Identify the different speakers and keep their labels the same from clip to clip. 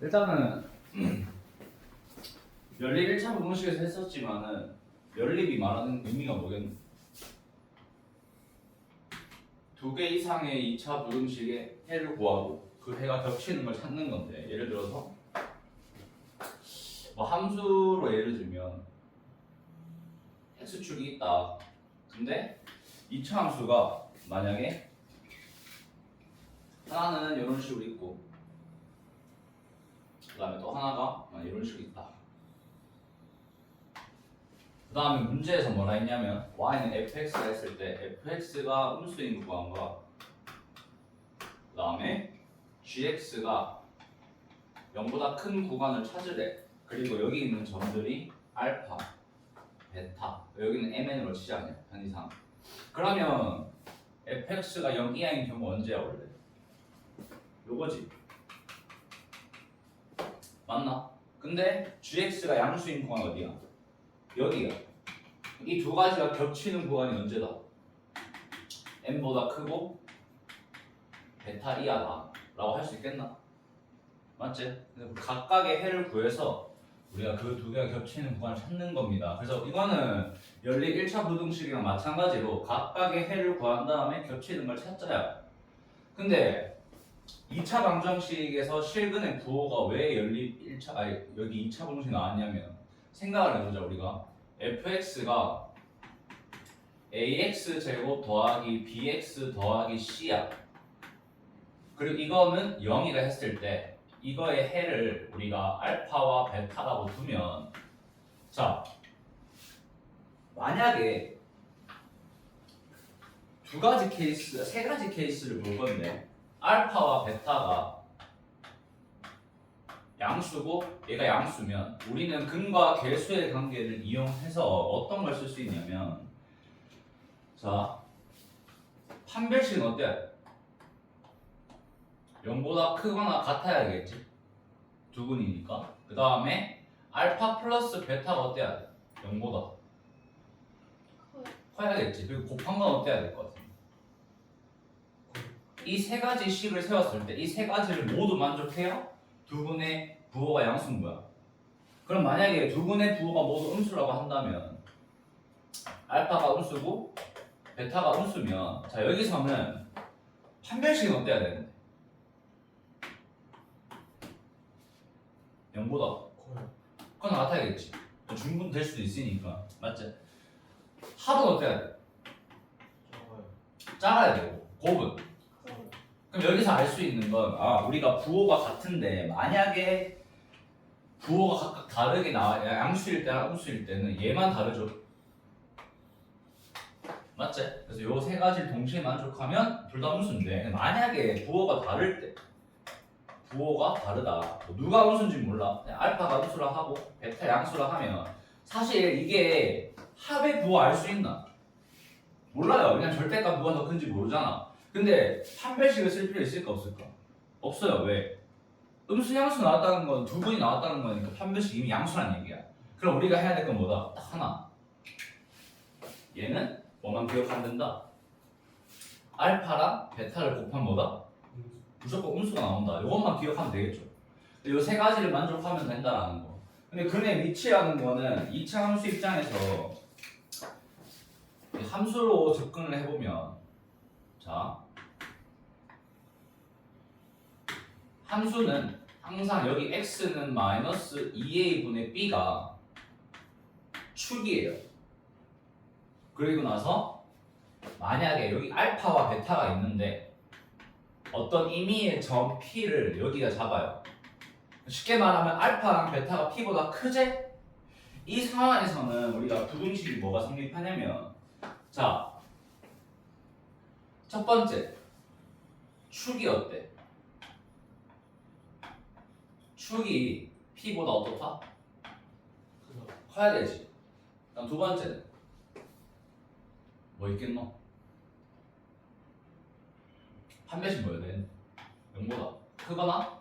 Speaker 1: 일단은 연립 1차 부등식에서 했었지만은 연립이 말하는 의미가 뭐겠노? 두 개 이상의 2차 부등식의 해를 구하고 그 해가 겹치는 걸 찾는 건데, 예를 들어서 뭐 함수로 예를 들면 x축이 있다. 근데 2차 함수가 만약에 하나는 이런 식으로 있고 그 다음에 또 하나가 이런 식으로 있다. 그 다음에 문제에서 뭐라 했냐면 y는 fx가 했을 때 fx가 음수인 구간과 그 다음에 gx가 0보다 큰 구간을 찾으래. 그리고 여기 있는 점들이 알파, 베타, 여기는 mn으로 치지 않냐, 편의상. 그러면 fx가 0 이하인 경우 언제야 원래? 요거지. 맞나? 근데 gx가 양수인 구간 어디야? 여기야. 이 두 가지가 겹치는 구간이 언제다? m보다 크고 베타 이하다 라고 할 수 있겠나? 맞지? 각각의 해를 구해서 우리가 그 두 개가 겹치는 구간을 찾는 겁니다. 그래서 이거는 연립 1차 부등식이랑 마찬가지로 각각의 해를 구한 다음에 겹치는 걸 찾자야. 근데 2차 방정식에서 실근의 부호가 왜 연립 1차, 여기 2차 방정식이 나왔냐면, 생각을 해보자. 우리가 fx가 ax 제곱 더하기 bx 더하기 c야. 그리고 이거는 0이라 했을 때 이거의 해를 우리가 알파와 베타라고 두면, 자, 만약에 두 가지 케이스, 세 가지 케이스를 볼 건데, 알파와 베타가 양수고 얘가 양수면 우리는 근과 계수의 관계를 이용해서 어떤 걸 쓸 수 있냐면, 자, 판별식은 어때? 0보다 크거나 같아야겠지. 두근이니까. 그 다음에 알파 플러스 베타가 어때야 돼? 0보다 커야겠지. 그리고 곱한 건 어때야 될 것 같아? 이 세 가지 식을 세웠을 때 이 세 가지를 모두 만족해야 두근의 부호가 양수인 거야. 그럼 만약에 두근의 부호가 모두 음수라고 한다면 알파가 음수고 베타가 음수면, 자, 여기서는 판별식은 어때야 되는데? 0보다 커나 같아야겠지. 중분 될 수도 있으니까. 맞지? 합은 어때야 돼? 작아야 되고. 곱은? 그럼 여기서 알 수 있는 건, 우리가 부호가 같은데 만약에 부호가 각각 다르게 나와, 양수일 때랑 음수일 때는 얘만 다르죠. 맞지? 그래서 요 세 가지를 동시에 만족하면 둘 다 음수인데, 만약에 부호가 다를 때, 부호가 다르다. 누가 음수인지 몰라. 그냥 알파가 음수라 하고 베타 양수라 하면 사실 이게 합의 부호 알 수 있나? 몰라요. 그냥 절대값 누가 더 큰지 모르잖아. 근데 판별식을 쓸 필요 있을까 없을까? 없어요. 왜? 음수 양수 나왔다는 건 두 분이 나왔다는 거니까 판별식 이미 양수란 얘기야. 그럼 우리가 해야 될 건 뭐다? 딱 하나. 얘는 뭐만 기억하면 된다? 알파랑 베타를 곱하면 뭐다? 무조건 음수가 나온다. 이것만 기억하면 되겠죠. 이 세 가지를 만족하면 된다라는 거. 근데 근의 위치라는 거는 2차 함수 입장에서 함수로 접근을 해보면, 자, 함수는 항상 여기 x는 마이너스 2a분의 b가 축이에요. 그리고 나서 만약에 여기 알파와 베타가 있는데 어떤 임의의 점 p를 여기가 잡아요. 쉽게 말하면 알파랑 베타가 p보다 크지? 이 상황에서는 우리가 부등식이 뭐가 성립하냐면, 자, 첫 번째 축이 어때? 축이 p보다 어떻다? 커야 되지. 그다음 두 번째는 뭐 있겠노? 판별식 뭐여야 돼? 0보다 크거나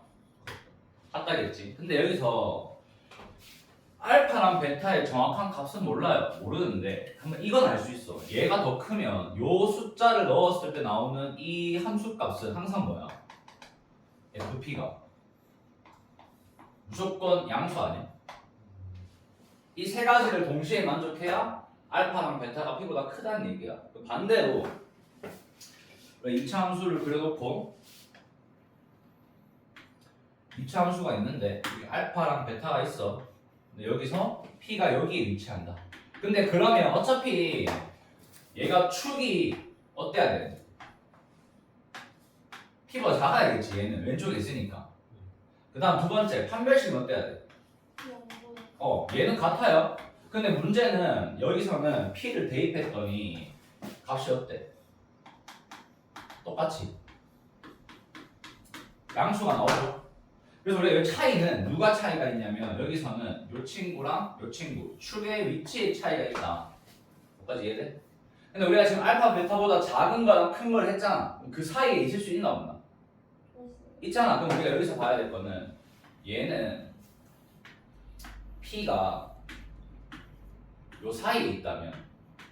Speaker 1: 같다겠지. 근데 여기서 알파랑 베타의 정확한 값은 몰라요. 모르는데 한번 이건 알 수 있어. 얘가 더 크면 요 숫자를 넣었을 때 나오는 이 함수 값은 항상 뭐야? FP가 무조건 양수 아니야? 이 세 가지를 동시에 만족해야 알파랑 베타가 P보다 크다는 얘기야. 반대로 2차 함수를 그려놓고 2차 함수가 있는데 여기 알파랑 베타가 있어. 근데 여기서 P가 여기에 위치한다. 근데 그러면 어차피 얘가 축이 어때야 돼? P보다 작아야겠지. 얘는 왼쪽에 있으니까. 그 다음 두 번째 판별식은 어때야 돼? 얘는 같아요. 근데 문제는 여기서는 P를 대입했더니 값이 어때? 똑같이 양수가 나오죠. 그래서 우리가 이 차이는 누가 차이가 있냐면 여기서는 요 친구랑 요 친구 축의 위치의 차이가 있다. 여기까지 이해돼? 근데 우리가 지금 알파 베타보다 작은 거랑 큰 걸 했잖아. 그 사이에 있을 수 있나 없나? 있잖아. 그럼 우리가 여기서 봐야 될 거는 얘는 P가 요 사이에 있다면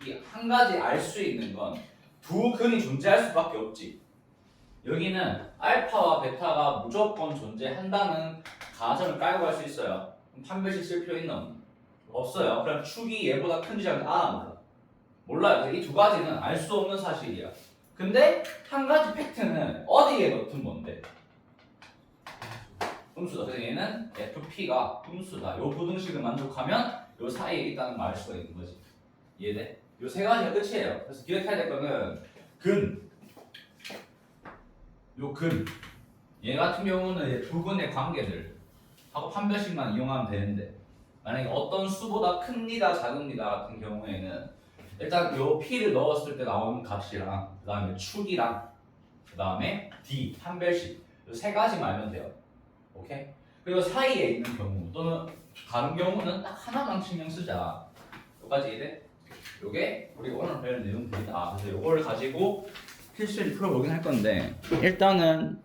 Speaker 1: 이 한 가지 알 수 있는 건 두 근이 존재할 수밖에 없지. 여기는 알파와 베타가 무조건 존재한다는 가정을 깔고 갈 수 있어요. 그럼 판별식 쓸 필요 있나 없나? 없어요. 그럼 축이 얘보다 큰지 작은지 알아 몰라요. 그래서 이 두 가지는 알 수 없는 사실이야. 근데 한 가지 팩트는 어디에 넣든 뭔데? 음수다. 그래서 얘는 FP가 음수다. 요 부등식을 만족하면 요 사이에 있다는 걸 알 수가 있는 거지. 이해돼? 요 세 가지가 끝이에요. 그래서 기억해야 될 거는 요 근. 얘 같은 경우는 두 근의 관계들 하고 판별식만 이용하면 되는데 만약에 어떤 수보다 큽니다, 작습니다 같은 경우에는 일단 요 P를 넣었을 때 나오는 값이랑 그 다음에 축이랑 그 다음에 D, 판별식 요 세 가지만 알면 돼요. 오케이? 그리고 사이에 있는 경우 또는 다른 경우는 딱 하나만 신경 쓰자. 여기까지 이해돼? 요게 우리가 오늘 배울 내용들이다. 그래서 요거를 가지고 필수를 풀어보긴 할 건데 일단은